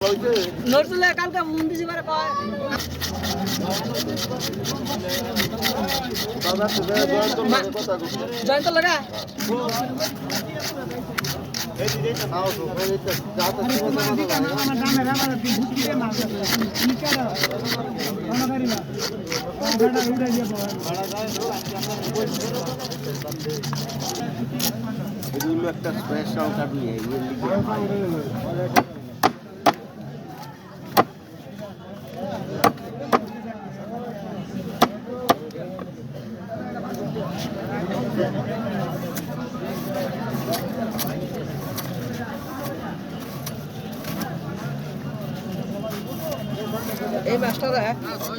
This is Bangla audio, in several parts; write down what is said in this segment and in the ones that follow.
নড়লে কালকে মুন্দিজি বারে কয় জয়ন্ত লাগা একটা স্পেশাল কাটলি এই মাস্টাররা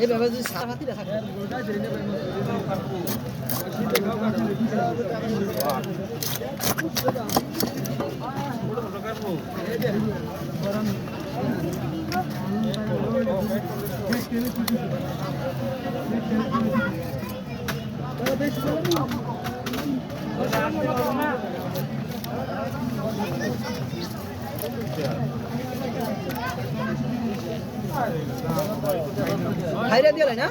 এইভাবে যদি সারাতি দেখা হাইরা দিয়ে না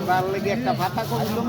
তার লেগে একটা ভাতা করলো।